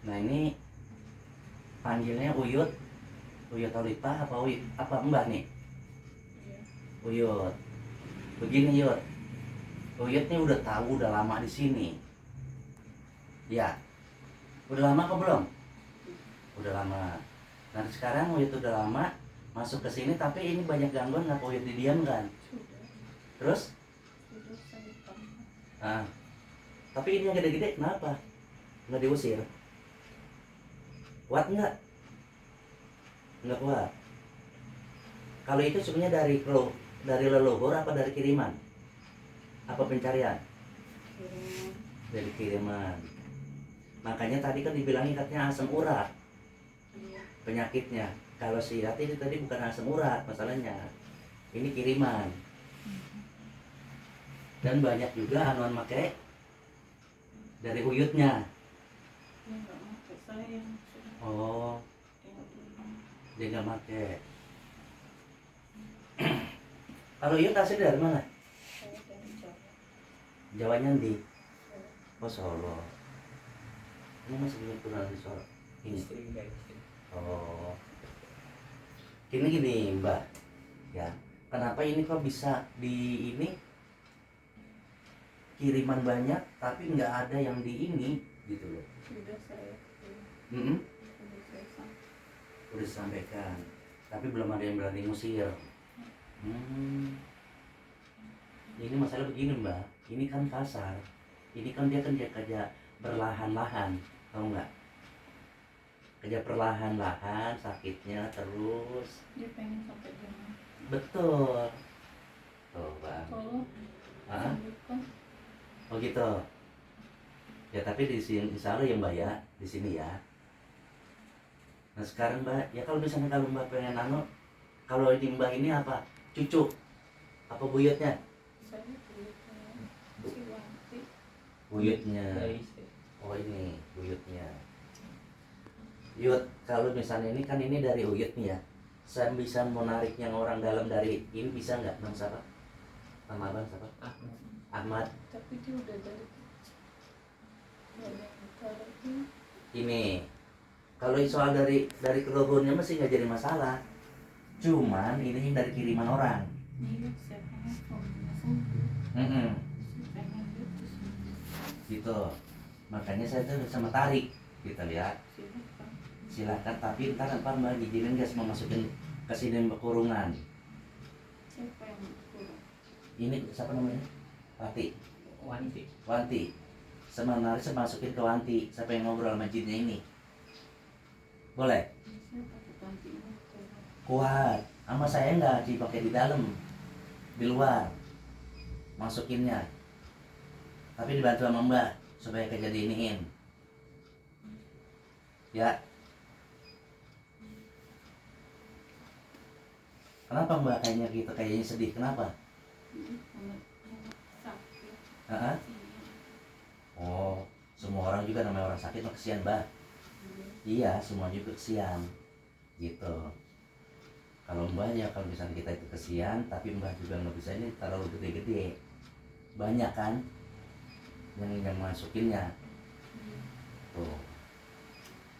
Nah ini panggilnya Uyut, Uyut Olipa apa Uyut apa Mbah nih? Iya. Uyut. Begini Yud, Uyut nih udah tahu udah lama di sini. Ya, udah lama apa belum? Udah lama. Nah sekarang Uyut udah lama masuk ke sini, tapi ini banyak gangguan nggak Uyut didiamkan? Sudah. Terus? Sudah saya tambah. Ah, tapi ini yang gede-gede kenapa? Nggak diusir? Kuat nggak? Nggak kuat. Kalau itu sebenarnya dari leluhur apa dari kiriman? Apa pencarian? Kiriman. Dari kiriman. Makanya tadi kan dibilangin katanya asam urat Iya. penyakitnya. Kalau si Yati ini tadi bukan asam urat masalahnya, ini kiriman. Dan banyak juga anuan make dari Uyutnya. Ya nggak pakai saya yang sudah Oh, tengok dulu. dia nggak make. Kalau Uyut asli dari mana? Saya dari Jawa. Jawanya di Oh Solo. Ini masih punya keturunan di Solo. Ini. Oh. Gini Mbak. Ya. Kenapa ini kok bisa di ini kiriman banyak tapi nggak ada yang di ini gitu loh. Sudah saya Mm-mm. sudah saya sampai. Udah disampaikan. Tapi belum ada yang berani ngusir. Ini masalah begini Mbak. Ini kan kasar. Ini kan dia kerja berlahan-lahan, tahu nggak? Kerja perlahan-lahan, sakitnya terus. Dia pengen sampai jam. Betul. Tuh Bang. Tolong Hah? sembuhkan. Oh gitu. Ya tapi di sini insya Allah ya Mbak ya, di sini ya. Nah sekarang Mbak, ya kalau misalnya kalau Mbak pengen kalau ini Mbak ini apa? Cucu? Apa buyutnya? Saya belikan si Wanti. Buyutnya. Oh ini buyutnya. Yud, kalau misalnya ini kan ini dari Uyut nih ya. Saya bisa menarik yang orang dalam dari ini bisa nggak? Nama siapa? Nama abang siapa? Ahmad. Tapi dia udah dari kecil. Dari utara ini. Ini kalau soal dari leluhurnya masih nggak jadi masalah. Cuman ini dari kiriman orang. Iya, saya pengen kalau sembuh. Mm-mm. Saya pengen dia tuh sembuh. Gitu. Makanya saya tuh sama tarik. Kita lihat. Silakan. Silakan tapi ntar apa Mbak izinin nggak semua masukin ke sini Mbak kurungan. Siapa yang kurang? Ini siapa namanya? Wanti. Wanti. Sebenarnya saya masukin ke Wanti. Siapa yang ngobrol sama jinnya ini? Boleh? Saya pakai ganti motor. Kuat. Sama saya nggak dipakai di dalam, di luar. Masukinnya. Tapi dibantu sama Mbak supaya kerja diiniin. Ya. Kenapa Mbak kayaknya gitu? Kayaknya sedih. Kenapa? Anak sakit. Heeh. Oh, semua orang juga namanya orang sakit mah kesian Mbak. Iya, semua juga kesian. Gitu. Kalau Mbak ya kalau misalnya kita itu kesian, tapi Mbak juga nggak bisa ini terlalu gede-gede. Banyak kan yang masukinnya. Tuh.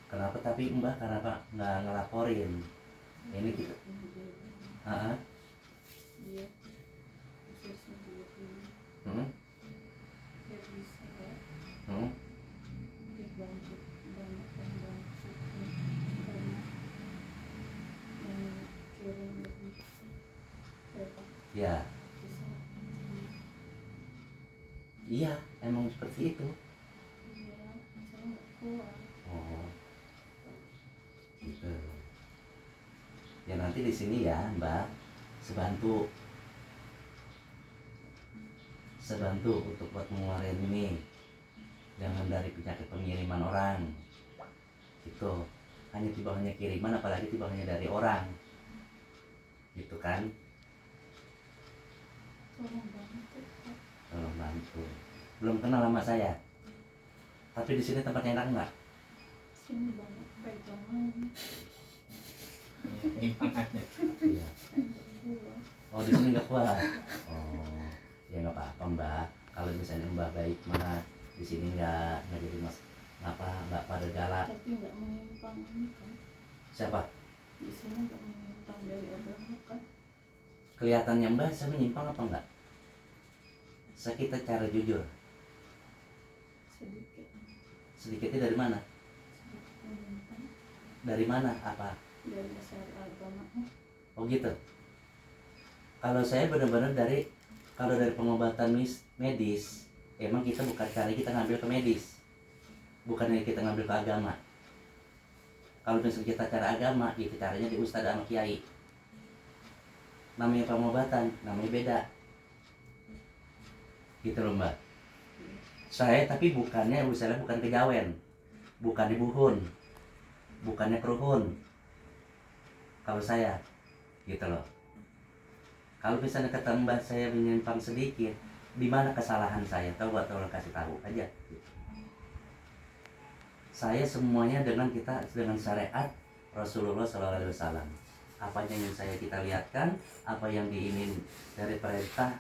Kenapa tapi Mbak kenapa nggak ngelaporin? Ini kita. Heeh. Iya. Bisa sembuh dulu. Hmm? Dia bisa Hmm? dibantu banyak yang bantu karena yang kirim lebih hebat Ya, bisa. iya, emang seperti itu. Iya, saya nggak kuat. Oh, gitu. Ya nanti di sini ya Mbak, sebantu untuk buat mengeluarin ini, jangan dari penyakit pengiriman orang. Gitu. Hanya tiba-hanya kiriman, apalagi tiba-hanya dari orang. Gitu kan? Tolong bantu Pak. Tolong bantu. Belum kenal sama saya. Tapi di sini tempatnya enak nggak? Sini banyak pegangan. Iya. Kuat. Oh di sini nggak kuat. Oh ya nggak apa-apa Mbak. Kalau misalnya Mbak baik mah di sini nggak nggak pada galak. Tapi nggak menyimpang ini kan. Siapa? Di sini nggak menyimpang dari agama kan. Kelihatannya Mbak saya menyimpang apa enggak? Saya kita cara jujur. Sedikit. Sedikitnya dari mana? Sedikit menyimpang Dari mana? Apa? dari syariat agamanya. Oh gitu. Kalau saya benar-benar kalau dari pengobatan medis, emang kita bukan cari kita ngambil ke medis, bukan dari kita ngambil ke agama. Kalau misalnya kita cara agama, itu caranya di ustadz sama kiai. Namanya pengobatan, namanya beda. Gitu loh Mbak. Saya tapi bukannya misalnya bukan kejawen, bukan dibuhun, bukannya keruhun. Kalau saya, gitu loh. Kalau misalnya kata Mbak saya menyimpang sedikit, di mana kesalahan saya? Tahu atau kasih tahu aja. Saya semuanya dengan syariat Rasulullah SAW. Apa yang kita lihatkan, apa yang diingin dari perintah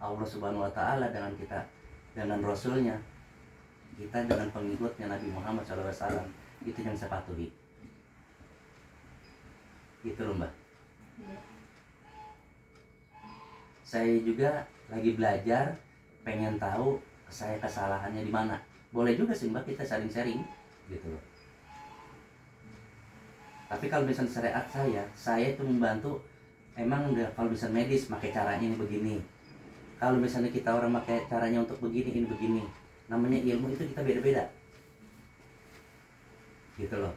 Allah Subhanahu Wa Taala dengan Rasulnya, kita dengan pengikutnya Nabi Muhammad SAW, itu yang saya patuhi. Gitu loh Mbak. Ya. Saya juga lagi belajar, pengen tahu saya kesalahannya di mana. Boleh juga sih Mbak kita saling sharing, gitu loh. Tapi kalau misalnya syariat saya itu membantu. Emang kalau misalnya medis pakai caranya ini begini. Kalau misalnya kita orang pakai caranya untuk begini, ini begini. Namanya ilmu itu kita beda-beda. Gitu loh.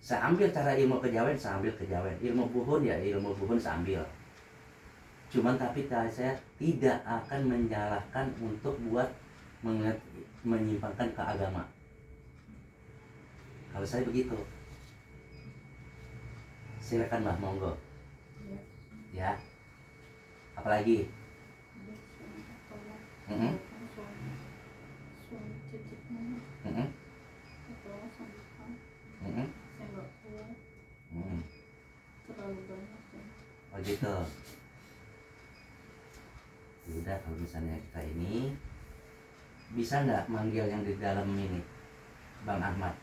Saya ambil cara ilmu kejawen, saya ambil kejawen. Ilmu buhun saya ambil. Cuman tapi saya tidak akan menyalahkan untuk buat menyimpangkan ke agama. Kalau saya begitu. Silakan Mbak, monggo. Ya. Ya. Apalagi? Dia suami tolong. Mm-mm. Suami cicitnya. Mm-mm. Tolong sampaikan. Mm-mm. Saya nggak kuat. Mm. Terlalu banyak ya. Oh gitu. Udah kalau misalnya kita ini bisa nggak manggil yang di dalam ini Bang Ahmad,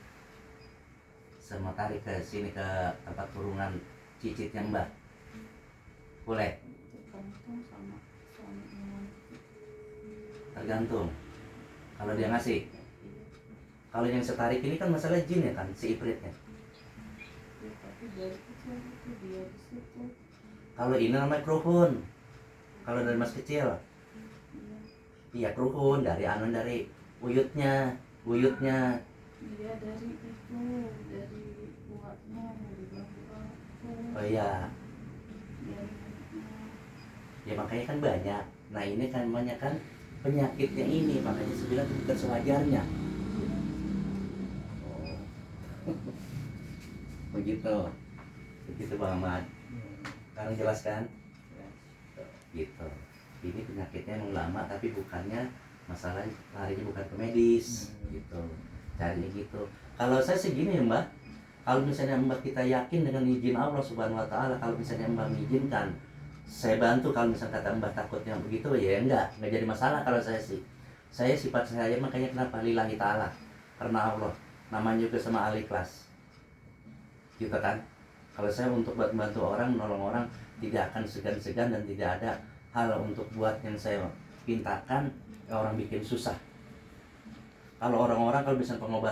sama tarik ke sini ke tempat kurungan cicitnya Mbak, boleh? Tergantung sama suaminya. Tergantung kalau dia ngasih. Iya. Kalau yang setarik ini kan masalah jin ya kan, si ifritnya. Ya, tapi dari kecil itu dia di situ. Kalau ini namanya kruhun. Kalau dari mas kecil, Iya. iya kruhun dari uyutnya. Dia dari itu, dari buatnya, dari bambu. Oh iya, Dari mulutnya. ya makanya kan banyak. Nah ini kan banyak kan penyakitnya ini, makanya saya bilang bukan sewajarnya. Oh. Begitu Bang Ahmad. Sekarang jelas kan? Gitu. Ini penyakitnya emang lama tapi bukannya masalah larinya bukan ke medis gitu. Cari gitu. Kalau saya segini ya Mbak, kalau misalnya Mbak kita yakin dengan izin Allah Subhanahu Wa Taala, kalau misalnya Mbak mengizinkan, saya bantu. Kalau misalnya kata Mbak takutnya begitu ya enggak jadi masalah. Kalau saya sifat saya makanya kenapa lillahi ta'ala, karena Allah, namanya juga sama al-ikhlas gitu kan. Kalau saya untuk bantu orang, menolong orang, tidak akan segan-segan dan tidak ada hal untuk buat yang saya pintakan orang bikin susah. Kalau orang-orang kalau bisa pengobatan